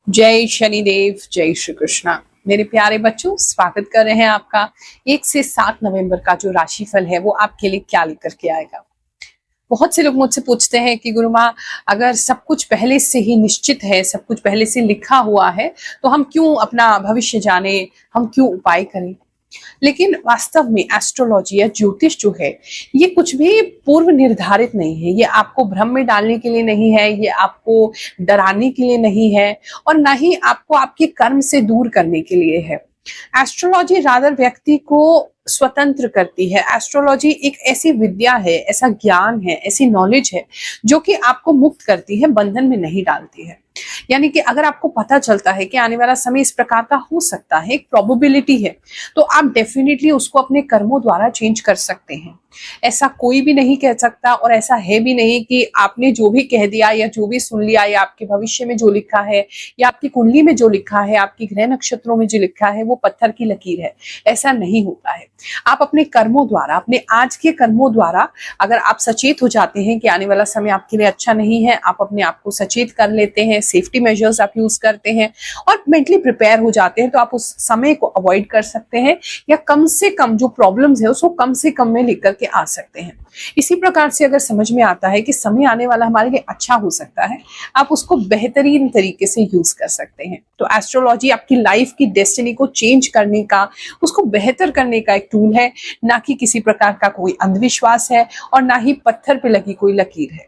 जय शनिदेव, जय श्री कृष्णा। मेरे प्यारे बच्चों, स्वागत कर रहे हैं आपका 1 से 7 नवंबर का जो राशिफल है वो आपके लिए क्या लेकर के आएगा। बहुत से लोग मुझसे पूछते हैं कि गुरु माँ, अगर सब कुछ पहले से ही निश्चित है, सब कुछ पहले से लिखा हुआ है, तो हम क्यों अपना भविष्य जाने, हम क्यों उपाय करें। लेकिन वास्तव में एस्ट्रोलॉजी या ज्योतिष जो है ये कुछ भी पूर्व निर्धारित नहीं है। ये आपको भ्रम में डालने के लिए नहीं है, ये आपको डराने के लिए नहीं है, और ना ही आपको आपके कर्म से दूर करने के लिए है। एस्ट्रोलॉजी रादर व्यक्ति को स्वतंत्र करती है। एस्ट्रोलॉजी एक ऐसी विद्या है, ऐसा ज्ञान है, ऐसी नॉलेज है जो कि आपको मुक्त करती है, बंधन में नहीं डालती है। यानी कि अगर आपको पता चलता है कि आने वाला समय इस प्रकार का हो सकता है, एक प्रोबेबिलिटी है, तो आप डेफिनेटली उसको अपने कर्मों द्वारा चेंज कर सकते हैं। ऐसा कोई भी नहीं कह सकता, और ऐसा है भी नहीं कि आपने जो भी कह दिया या जो भी सुन लिया या आपके भविष्य में जो लिखा है या आपकी कुंडली में जो लिखा है, आपकी ग्रह नक्षत्रों में जो लिखा है वो पत्थर की लकीर है। ऐसा नहीं होता है। आप अपने कर्मों द्वारा, अपने आज के कर्मों द्वारा, अगर आप सचेत हो जाते हैं कि आने वाला समय आपके लिए अच्छा नहीं है, आप अपने आप को सचेत कर लेते हैं, सेफ्टी मेजर्स आप यूज करते हैं और मेंटली प्रिपेयर हो जाते हैं, तो आप उस समय को अवॉइड कर सकते हैं, या कम से कम जो प्रॉब्लम्स है उसको कम से कम में लेकर के आ सकते हैं। इसी प्रकार से अगर समझ में आता है कि समय आने वाला हमारे लिए अच्छा हो सकता है, आप उसको बेहतरीन तरीके से यूज कर सकते हैं। तो एस्ट्रोलॉजी आपकी लाइफ की डेस्टिनी को चेंज करने का, उसको बेहतर करने का एक टूल है, ना कि किसी प्रकार का कोई अंधविश्वास है, और ना ही पत्थर पे लगी कोई लकीर है।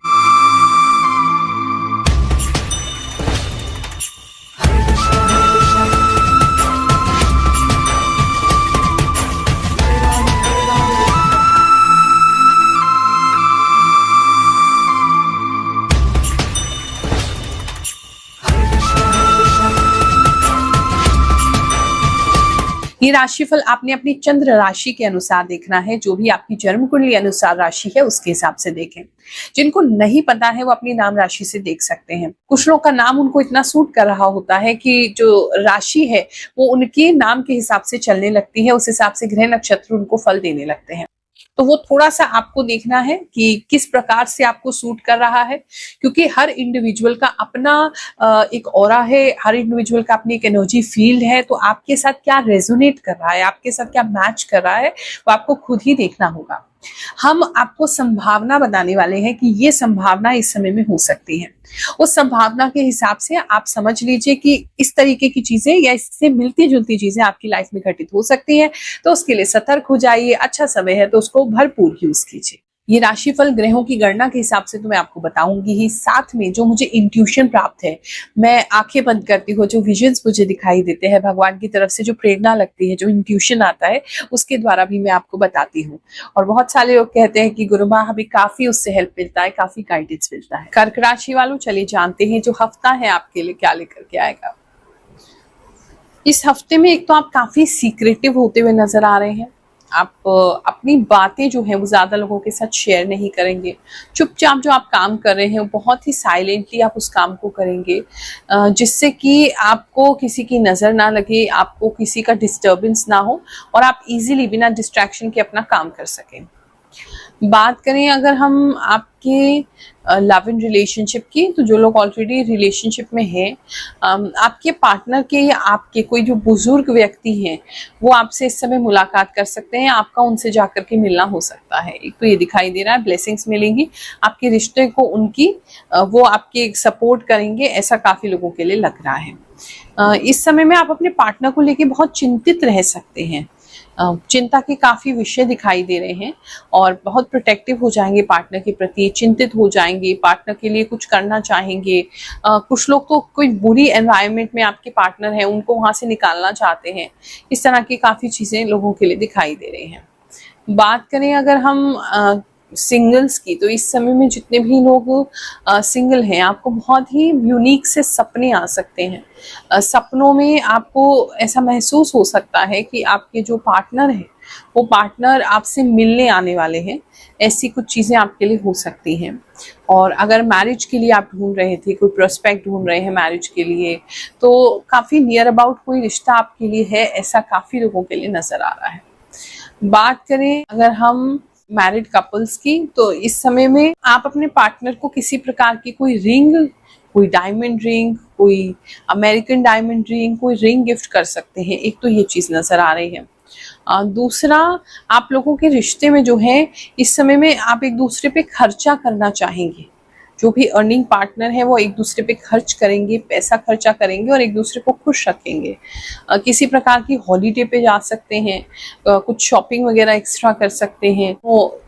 ये राशिफल आपने अपनी चंद्र राशि के अनुसार देखना है। जो भी आपकी जन्म कुंडली अनुसार राशि है उसके हिसाब से देखें। जिनको नहीं पता है वो अपनी नाम राशि से देख सकते हैं। कुछ लोगों का नाम उनको इतना सूट कर रहा होता है कि जो राशि है वो उनके नाम के हिसाब से चलने लगती है, उस हिसाब से ग्रह नक्षत्र उनको फल देने लगते हैं। तो वो थोड़ा सा आपको देखना है कि किस प्रकार से आपको सूट कर रहा है, क्योंकि हर इंडिविजुअल का अपना एक ऑरा है, हर इंडिविजुअल का अपनी एक एनर्जी फील्ड है। तो आपके साथ क्या रेजोनेट कर रहा है, आपके साथ क्या मैच कर रहा है, वो आपको खुद ही देखना होगा। हम आपको संभावना बताने वाले हैं कि ये संभावना इस समय में हो सकती है। उस संभावना के हिसाब से आप समझ लीजिए कि इस तरीके की चीजें या इससे मिलती जुलती चीजें आपकी लाइफ में घटित हो सकती हैं। तो उसके लिए सतर्क हो जाइए। अच्छा समय है तो उसको भरपूर यूज कीजिए। ये राशिफल ग्रहों की गणना के हिसाब से तो मैं आपको बताऊंगी ही, साथ में जो मुझे इंट्यूशन प्राप्त है, मैं आंखें बंद करती हूँ, जो विजन्स मुझे दिखाई देते हैं भगवान की तरफ से, जो प्रेरणा लगती है, जो इंट्यूशन आता है, उसके द्वारा भी मैं आपको बताती हूँ। और बहुत सारे लोग कहते हैं कि गुरु माँ हमें काफी उससे हेल्प मिलता है, काफी गाइडेंस मिलता है। कर्क राशि वालों, चलिए जानते हैं जो हफ्ता है आपके लिए क्या लेकर के आएगा। इस हफ्ते में एक तो आप काफी सीक्रेटिव होते हुए नजर आ रहे हैं। आप अपनी बातें जो है वो ज्यादा लोगों के साथ शेयर नहीं करेंगे। चुपचाप जो आप काम कर रहे हैं वो बहुत ही साइलेंटली आप उस काम को करेंगे, जिससे कि आपको किसी की नजर ना लगे, आपको किसी का डिस्टर्बेंस ना हो, और आप इजीली बिना डिस्ट्रैक्शन के अपना काम कर सकें। बात करें अगर हम आपके लव इन रिलेशनशिप की, तो जो लोग ऑलरेडी रिलेशनशिप में हैं, आपके पार्टनर के या आपके कोई जो बुजुर्ग व्यक्ति हैं वो आपसे इस समय मुलाकात कर सकते हैं। आपका उनसे जाकर के मिलना हो सकता है। एक तो ये दिखाई दे रहा है, ब्लेसिंग्स मिलेंगी आपके रिश्ते को, उनकी वो आपके सपोर्ट करेंगे, ऐसा काफी लोगों के लिए लग रहा है। इस समय में आप अपने पार्टनर को लेके बहुत चिंतित रह सकते हैं। चिंता के काफी विषय दिखाई दे रहे हैं, और बहुत प्रोटेक्टिव हो जाएंगे पार्टनर के प्रति, चिंतित हो जाएंगे, पार्टनर के लिए कुछ करना चाहेंगे। कुछ लोग तो कोई बुरी एनवायरनमेंट में आपके पार्टनर है उनको वहां से निकालना चाहते हैं। इस तरह की काफी चीजें लोगों के लिए दिखाई दे रही हैं। बात करें अगर हम सिंगल्स की, तो इस समय में जितने भी लोग सिंगल हैं, आपको बहुत ही यूनिक से सपने आ सकते हैं। सपनों में आपको ऐसा महसूस हो सकता है कि आपके जो पार्टनर हैं वो पार्टनर आपसे मिलने आने वाले हैं। ऐसी कुछ चीज़ें आपके लिए हो सकती हैं। और अगर मैरिज के लिए आप ढूंढ रहे थे, कोई प्रोस्पेक्ट ढूंढ रहे हैं मैरिज के लिए, तो काफ़ी नियर अबाउट कोई रिश्ता आपके लिए है, ऐसा काफ़ी लोगों के लिए नज़र आ रहा है। बात करें अगर हम मैरिड कपल्स की, तो इस समय में आप अपने पार्टनर को किसी प्रकार की कोई रिंग, कोई डायमंड रिंग, कोई अमेरिकन डायमंड रिंग, कोई रिंग गिफ्ट कर सकते हैं। एक तो ये चीज नजर आ रही है। दूसरा, आप लोगों के रिश्ते में जो है इस समय में आप एक दूसरे पे खर्चा करना चाहेंगे। जो भी अर्निंग पार्टनर है वो एक दूसरे पे खर्च करेंगे, पैसा खर्चा करेंगे और एक दूसरे को खुश रखेंगे। किसी प्रकार की हॉलीडे पे जा सकते हैं, कुछ शॉपिंग वगैरह एक्स्ट्रा कर सकते हैं, वो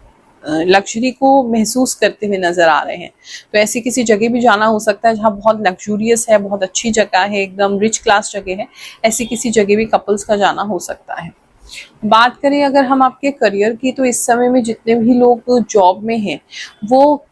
लग्जरी को महसूस करते हुए नजर आ रहे हैं। तो ऐसी किसी जगह भी जाना हो सकता है जहाँ बहुत लग्जूरियस है, बहुत अच्छी जगह है, एकदम रिच क्लास जगह है। ऐसी किसी जगह भी कपल्स का जाना हो सकता है। बात करें अगर हम आपके करियर की, तो इस समय में जितने भी लोग जॉब में हैं वो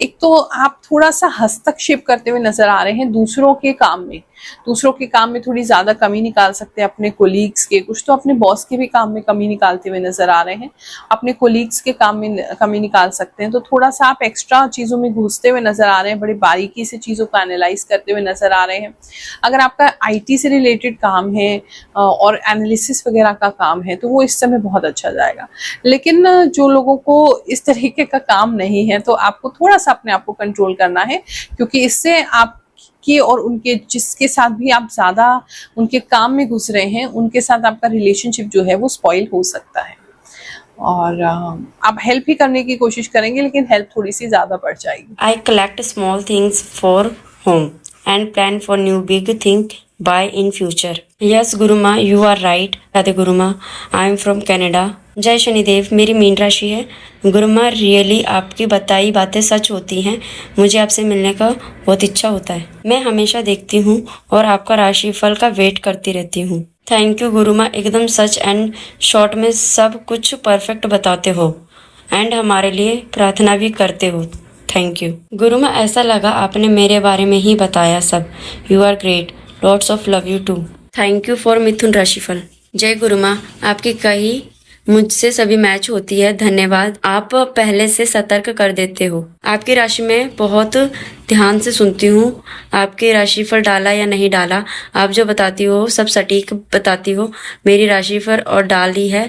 एक तो आप थोड़ा सा हस्तक्षेप करते हुए नजर आ रहे हैं दूसरों के काम में। दूसरों के काम में थोड़ी ज्यादा कमी निकाल सकते हैं, अपने कोलीग्स के, कुछ तो अपने बॉस के भी काम में कमी निकालते हुए नजर आ रहे हैं, अपने कोलीग्स के काम में कमी निकाल सकते हैं। तो थोड़ा सा आप एक्स्ट्रा चीजों में घुसते हुए नजर आ रहे हैं, बड़ी बारीकी से चीजों को एनालाइज करते हुए नजर आ रहे हैं। अगर आपका IT से रिलेटेड काम है और एनालिसिस वगैरह का काम है तो वो इस समय बहुत अच्छा जाएगा। लेकिन जो लोगों को इस तरीके का काम नहीं है तो आपको थोड़ा सा अपने आप को कंट्रोल करना है, क्योंकि इससे आप के और उनके जिसके साथ भी आप ज्यादा उनके काम में घुस रहे हैं उनके साथ आपका रिलेशनशिप जो है वो स्पॉइल हो सकता है। और आप हेल्प ही करने की कोशिश करेंगे लेकिन हेल्प थोड़ी सी ज्यादा बढ़ जाएगी। I collect small things for home and plan for new big thing by in future. Yes, Guruma, you are right. Radhe गुरुमा, I am from Canada. जय शनिदेव, मेरी मीन राशि है। गुरुमा, रियली आपकी बताई बातें सच होती हैं। मुझे आपसे मिलने का बहुत इच्छा होता है। मैं हमेशा देखती हूँ और आपका राशिफल का वेट करती रहती हूँ। थैंक यू गुरुमा, एकदम सच एंड शॉर्ट में सब कुछ परफेक्ट बताते हो एंड हमारे लिए प्रार्थना भी करते हो। थैंक यू गुरुमा, ऐसा लगा आपने मेरे बारे में ही बताया सब। You are great, lots of love you too. Thank you for Mithun राशिफल। जय गुरुमा, आपकी कही मुझसे सभी मैच होती है। धन्यवाद, आप पहले से सतर्क कर देते हो। आपकी राशि में बहुत ध्यान से सुनती हूँ। आपकी राशिफल डाला या नहीं डाला, आप जो बताती हो सब सटीक बताती हो। मेरी राशिफल और डाली है,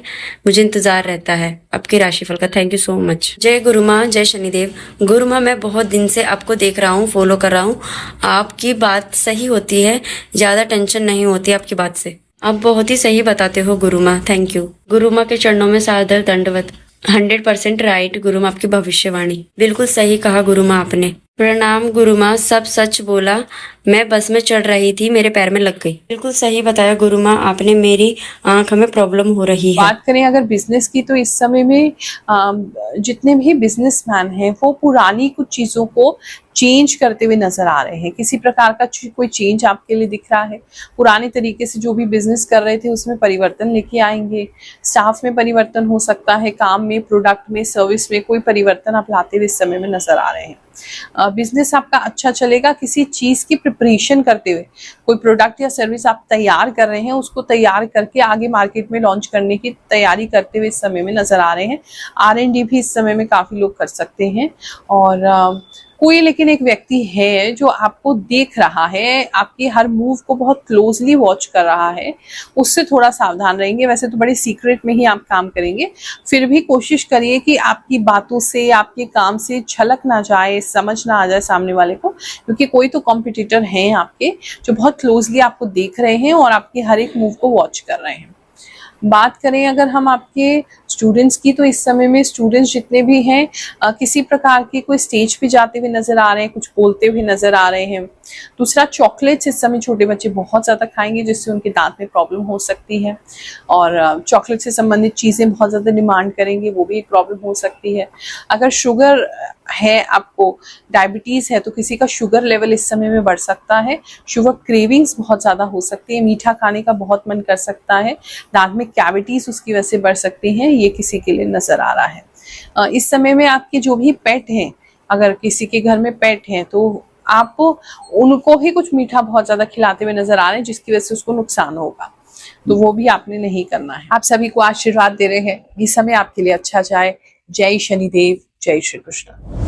मुझे इंतजार रहता है आपके राशिफल का। Thank you so much. जय गुरुमा, जय शनिदेव। गुरुमा, मैं बहुत दिन से आपको देख रहा हूँ, फॉलो कर रहा हूँ। आपकी बात सही होती है, ज्यादा टेंशन नहीं होती आपकी बात से। आप बहुत ही सही बताते हो गुरुमा, थैंक यू। गुरुमा के चरणों में सादर दंडवत। 100% राइट गुरुमा, आपकी भविष्यवाणी बिल्कुल सही कहा गुरुमा आपने। प्रणाम गुरुमा, सब सच बोला। मैं बस में चढ़ रही थी, मेरे पैर में लग गई। बिल्कुल सही बताया गुरुमा आपने, मेरी आंख में प्रॉब्लम हो रही है। बात करें अगर बिजनेस की, तो इस समय में जितने भी बिजनेसमैन हैं वो पुरानी कुछ चीजों को चेंज करते हुए नजर आ रहे हैं। किसी प्रकार का कोई चेंज आपके लिए दिख रहा है। पुराने तरीके से जो भी बिजनेस कर रहे थे उसमें परिवर्तन लेके आएंगे। स्टाफ में परिवर्तन हो सकता है, काम में, प्रोडक्ट में, सर्विस में कोई परिवर्तन आप लाते हुए इस समय में नजर आ रहे हैं। बिजनेस आपका अच्छा चलेगा। किसी चीज की प्रिपरेशन करते हुए, कोई प्रोडक्ट या सर्विस आप तैयार कर रहे हैं, उसको तैयार करके आगे मार्केट में लॉन्च करने की तैयारी करते हुए इस समय में नजर आ रहे हैं। R&D भी इस समय में काफी लोग कर सकते हैं। और कोई लेकिन एक व्यक्ति है जो आपको देख रहा है, आपके हर मूव को बहुत क्लोजली वॉच कर रहा है, उससे थोड़ा सावधान रहेंगे। वैसे तो बड़े सीक्रेट में ही आप काम करेंगे, फिर भी कोशिश करिए कि आपकी बातों से, आपके काम से झलक ना जाए, समझ ना आ जाए सामने वाले को, क्योंकि कोई तो कॉम्पिटिटर हैं आपके जो बहुत क्लोजली आपको देख रहे हैं और आपके हर एक मूव को वॉच कर रहे हैं। बात करें अगर हम आपके स्टूडेंट्स की, तो इस समय में स्टूडेंट्स जितने भी हैं किसी प्रकार के कोई स्टेज पे जाते हुए नजर आ रहे हैं, कुछ बोलते हुए नजर आ रहे हैं। दूसरा, चॉकलेट्स इस समय छोटे बच्चे बहुत ज्यादा खाएंगे जिससे उनके दांत में प्रॉब्लम हो सकती है, और चॉकलेट से संबंधित चीजें बहुत ज्यादा डिमांड करेंगे, वो भी एक प्रॉब्लम हो सकती है। अगर शुगर है, आपको डायबिटीज है, तो किसी का शुगर लेवल इस समय में बढ़ सकता है। शुगर क्रेविंग्स बहुत ज्यादा हो सकती है, मीठा खाने का बहुत मन कर सकता है, दांत में कैविटीज उसकी वजह से बढ़ सकती हैं, ये किसी के लिए नजर आ रहा है। इस समय में आपके जो भी पेट हैं, अगर किसी के घर में पेट हैं तो आप उनको ही कुछ मीठा बहुत ज्यादा खिलाते हुए नजर आ रहे हैं जिसकी वजह से उसको नुकसान होगा, तो वो भी आपने नहीं करना है। आप सभी को आशीर्वाद दे रहे हैं, ये समय आपके लिए अच्छा जाए। जय शनिदेव, जय श्री कृष्ण।